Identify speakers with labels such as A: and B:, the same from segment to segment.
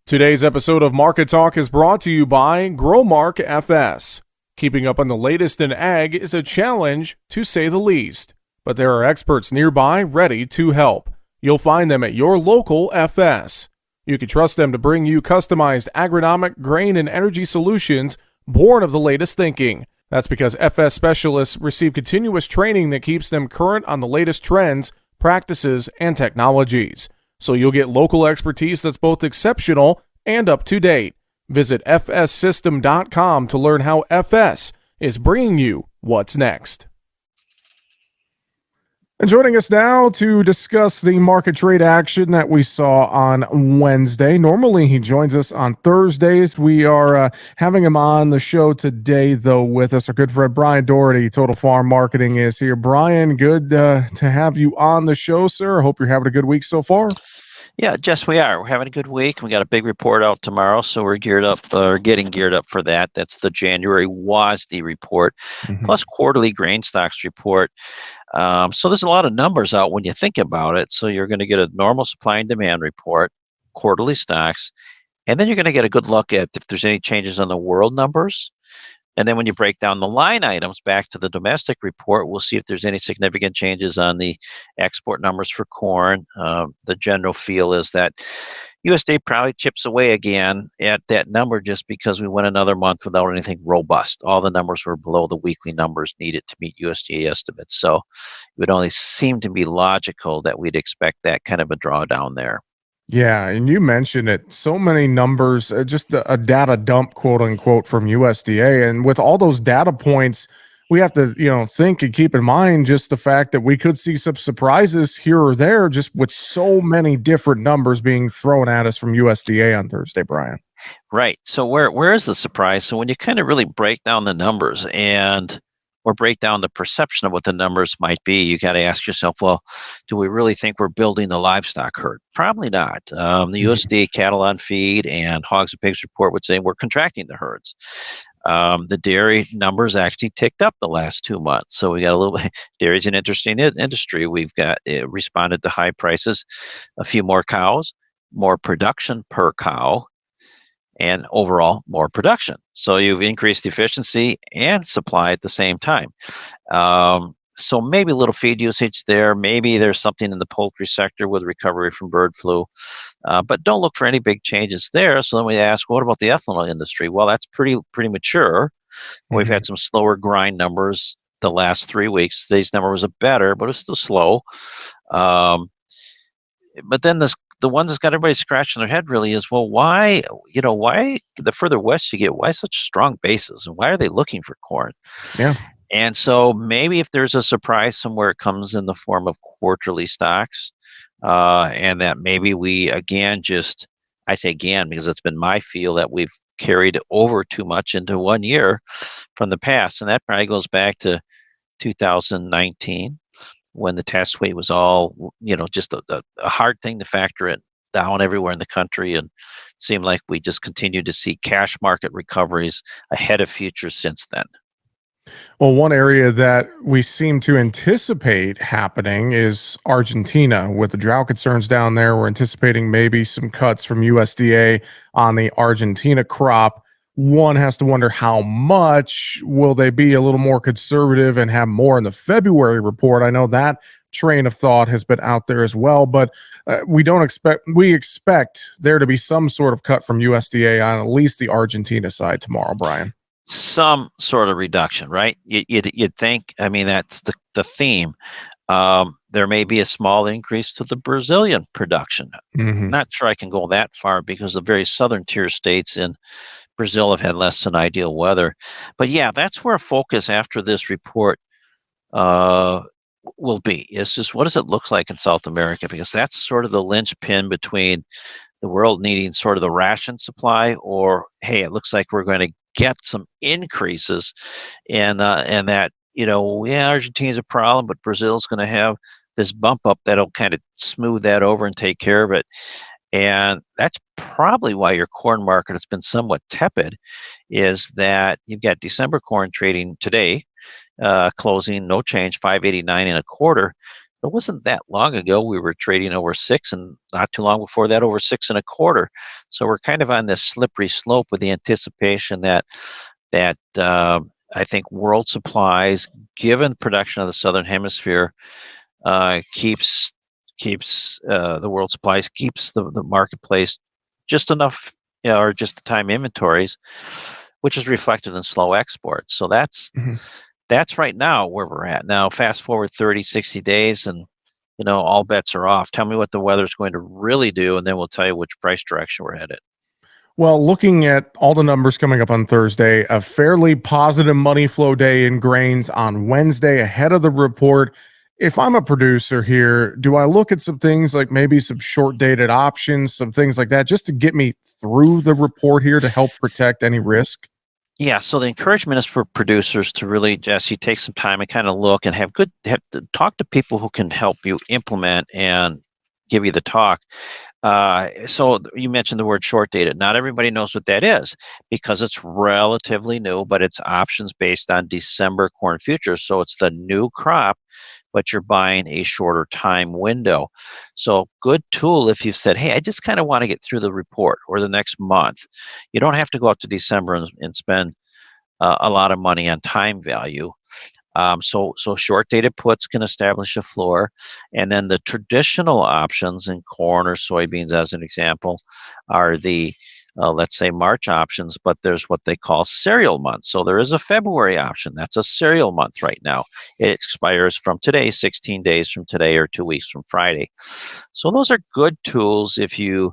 A: Today's episode of Market Talk is brought to you by GrowMark FS. Keeping up on the latest in ag is a challenge, to say the least, but there are experts nearby ready to help. You'll find them at your local FS. You can trust them to bring you customized agronomic, grain, and energy solutions born of the latest thinking. That's because FS specialists receive continuous training that keeps them current on the latest trends, practices, and technologies. So you'll get local expertise that's both exceptional and up to date. Visit fssystem.com to learn how FS is bringing you what's next. And joining us now to discuss the market trade action that we saw on Wednesday. Normally he joins us on Thursdays. We are having him on the show today, though, with us. Our good friend Bryan Doherty, Total Farm Marketing, is here. Bryan, good to have you on the show, sir. I hope you're having a good week so far.
B: Yeah, Jess, we are. We're having a good week. We got a big report out tomorrow, so we're geared up, getting geared up for that. That's the January WASDE report, plus quarterly grain stocks report. So there's a lot of numbers out when you think about it. So you're going to get a normal supply and demand report, quarterly stocks, and then you're going to get a good look at if there's any changes on the world numbers. And then when you break down the line items back to the domestic report, we'll see if there's any significant changes on the export numbers for corn. The general feel is that USDA probably chips away again at that number just because we went another month without anything robust. All the numbers were below the weekly numbers needed to meet USDA estimates. So it would only seem to be logical that we'd expect that kind of a drawdown there.
A: Yeah, and you mentioned it. So many numbers, just a data dump, quote unquote, from USDA. And with all those data points, we have to, think and keep in mind just the fact that we could see some surprises here or there, just with so many different numbers being thrown at us from USDA on Thursday, Bryan.
B: Right. So where is the surprise? So when you kind of really break down the numbers or break down the perception of what the numbers might be, you got to ask yourself, well, do we really think we're building the livestock herd? Probably not. The USDA cattle on feed and hogs and pigs report would say we're contracting the herds. The dairy numbers actually ticked up the last 2 months. So we got a little bit, dairy's an interesting industry. We've got responded to high prices, a few more cows, more production per cow, and overall more production. So you've increased efficiency and supply at the same time. So maybe a little feed usage there. Maybe there's something in the poultry sector with recovery from bird flu. But don't look for any big changes there. So then we ask, what about the ethanol industry? Well, that's pretty mature. We've had some slower grind numbers the last 3 weeks. Today's number was better, but it's still slow. But then the ones that's got everybody scratching their head really is, well, why the further west you get, why such strong bases, and why are they looking for corn?
A: Yeah.
B: And so maybe if there's a surprise somewhere, it comes in the form of quarterly stocks, and that maybe we I say again because it's been my feel that we've carried over too much into 1 year from the past, and that probably goes back to 2019. When the test weight was all, just a hard thing to factor it down everywhere in the country, and seemed like we just continued to see cash market recoveries ahead of futures since then.
A: Well, one area that we seem to anticipate happening is Argentina. With the drought concerns down there, we're anticipating maybe some cuts from USDA on the Argentina crop. One has to wonder how much. Will they be a little more conservative and have more in the February report? I know that train of thought has been out there as well, but we expect there to be some sort of cut from USDA on at least the Argentina side tomorrow, Bryan.
B: Some sort of reduction, right? You'd think, that's the theme. There may be a small increase to the Brazilian production. Not sure I can go that far because the very southern tier states in Brazil have had less than ideal weather. But yeah, that's where a focus after this report will be. It's just, what does it look like in South America? Because that's sort of the linchpin between the world needing sort of the ration supply, or, hey, it looks like we're going to get some increases, and that, Argentina's a problem, but Brazil's going to have this bump up that'll kind of smooth that over and take care of it. And that's probably why your corn market has been somewhat tepid, is that you've got December corn trading today, closing no change, 589 and a quarter. it wasn't that long ago we were trading over 6, and not too long before that over 6.25. So we're kind of on this slippery slope with the anticipation that I think world supplies, given production of the southern hemisphere, keeps the world supplies, keeps the marketplace just enough, or just the time inventories, which is reflected in slow exports. So
A: Mhm.
B: that's right now where we're at. Now, fast forward 30, 60 days, and all bets are off. Tell me what the weather's going to really do, and then we'll tell you which price direction we're headed.
A: Well, looking at all the numbers coming up on Thursday, a fairly positive money flow day in grains on Wednesday ahead of the report. If I'm a producer here, do I look at some things like maybe some short dated options, some things like that, just to get me through the report here to help protect any risk?
B: Yeah, so the encouragement is for producers to really, Jesse, take some time and kind of look and have to talk to people who can help you implement and give you the talk. So you mentioned the word short dated. Not everybody knows what that is because it's relatively new, but it's options based on December corn futures. So it's the new crop, but you're buying a shorter time window. So good tool if you've said, hey, I just kind of want to get through the report or the next month. You don't have to go out to December and spend a lot of money on time value. So short dated puts can establish a floor, and then the traditional options in corn or soybeans, as an example, are the let's say March options, but there's what they call serial months. So there is a February option. That's a serial month right now. It expires from today, 16 days from today, or 2 weeks from Friday. So those are good tools if you're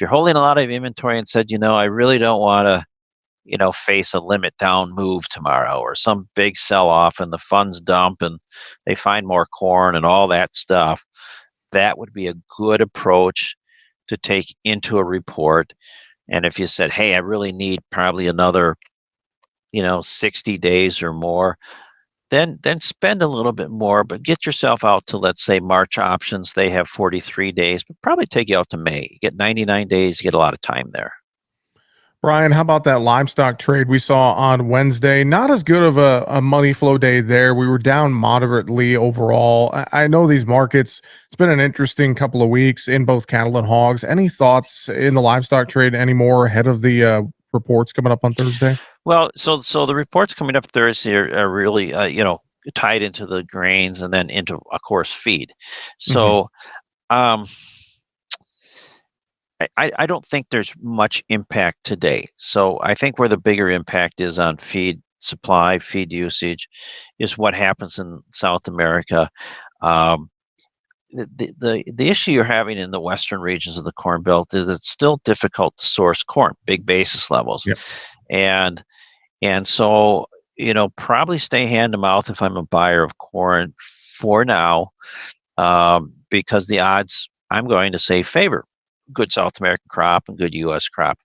B: holding a lot of inventory and said, I really don't want to face a limit down move tomorrow or some big sell off and the funds dump and they find more corn and all that stuff. That would be a good approach to take into a report. And if you said, hey, I really need probably another, 60 days or more, then spend a little bit more, but get yourself out to, let's say, March options. They have 43 days, but probably take you out to May. You get 99 days, you get a lot of time there.
A: Brian, how about that livestock trade we saw on Wednesday? Not as good of a money flow day there. We were down moderately overall. I know these markets, it's been an interesting couple of weeks in both cattle and hogs. Any thoughts in the livestock trade anymore ahead of the reports coming up on Thursday?
B: Well, so the reports coming up Thursday are really, tied into the grains and then into, of course, feed.
A: Hmm.
B: So um, I don't think there's much impact today. So I think where the bigger impact is on feed supply, feed usage, is what happens in South America. Um, the issue you're having in the western regions of the Corn Belt is it's still difficult to source corn, big basis levels,
A: Yep.
B: and and so probably stay hand to mouth if I'm a buyer of corn for now, because the odds, I'm going to say, favor good South American crop and good U.S. crop.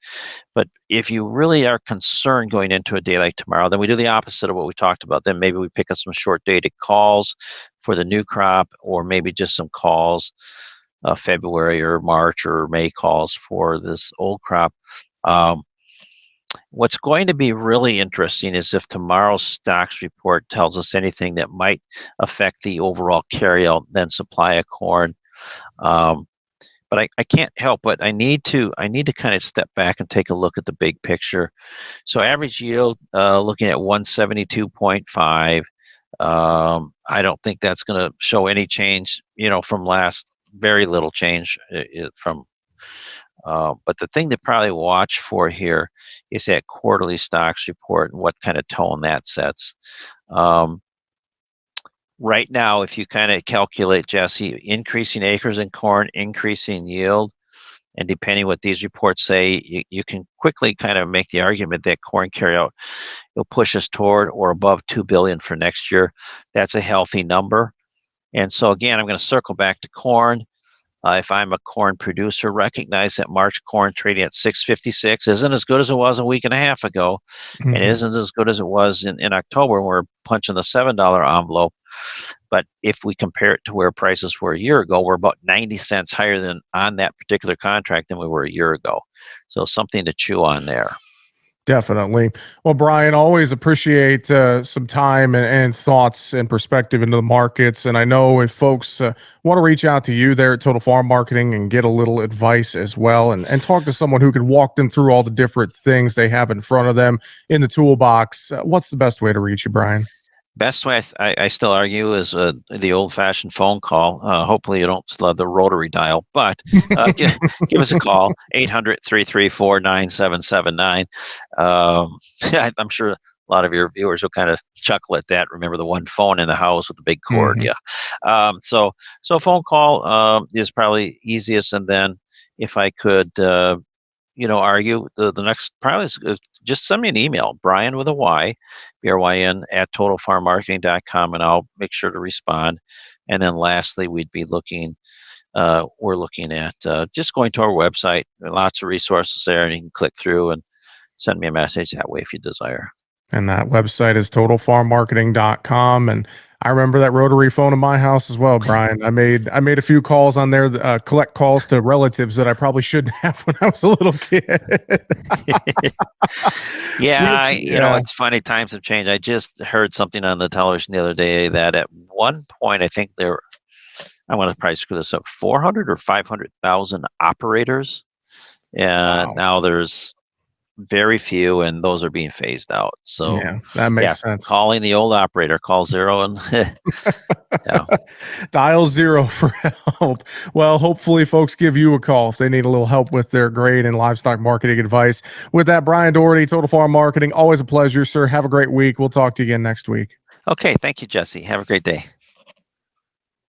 B: But if you really are concerned going into a day like tomorrow, then we do the opposite of what we talked about. Then maybe we pick up some short dated calls for the new crop, or maybe just some calls, February or March or May calls for this old crop. Um, what's going to be really interesting is if tomorrow's stocks report tells us anything that might affect the overall carryout, then supply of corn. Um, but I can't help but I need to kind of step back and take a look at the big picture. So average yield, looking at 172.5. I don't think that's going to show any change, from last. Very little change from. But the thing to probably watch for here is that quarterly stocks report and what kind of tone that sets. Um, right now, if you kind of calculate, Jesse, increasing acres in corn, increasing yield, and depending what these reports say, you can quickly kind of make the argument that corn carryout will push us toward or above 2 billion for next year. That's a healthy number. And so again, I'm going to circle back to corn. If I'm a corn producer, recognize that March corn trading at 656 isn't as good as it was a week and a half ago, and it
A: Hmm.
B: isn't as good as it was in October when we're punching the $7 envelope. But if we compare it to where prices were a year ago, we're about 90 cents higher than on that particular contract than we were a year ago. So something to chew on there.
A: Definitely. Well, Bryan, always appreciate some time and thoughts and perspective into the markets. And I know if folks want to reach out to you there at Total Farm Marketing and get a little advice as well, and talk to someone who can walk them through all the different things they have in front of them in the toolbox, what's the best way to reach you, Bryan?
B: Best way I still argue is the old-fashioned phone call. Hopefully, you don't still have the rotary dial, but give us a call, 800-334-9779. I'm sure a lot of your viewers will kind of chuckle at that. Remember the one phone in the house with the big cord?
A: Mhm.
B: Yeah. So phone call is probably easiest, and then if I could argue the next probably is just send me an email, Bryan with a Y, Bryn at totalfarmmarketing.com, and I'll make sure to respond. And then lastly, we're looking at just going to our website. There are lots of resources there, and you can click through and send me a message that way if you desire.
A: And that website is totalfarmmarketing.com. And I remember that rotary phone in my house as well, Bryan. I made a few calls on there, collect calls to relatives that I probably shouldn't have when I was a little kid.
B: Yeah,
A: Yeah.
B: it's funny. Times have changed. I just heard something on the television the other day that at one point, I think I want to probably screw this up, 400 or 500,000 operators. And
A: Wow.
B: now there's very few, and those are being phased out. So,
A: Yeah, that
B: yeah,
A: makes sense.
B: calling the old operator, call zero, and yeah.
A: Dial zero for help. Well, hopefully, folks give you a call if they need a little help with their grain and livestock marketing advice. With that, Bryan Doherty, Total Farm Marketing, always a pleasure, sir. Have a great week. We'll talk to you again next week.
B: Okay, thank you, Jesse. Have a great day.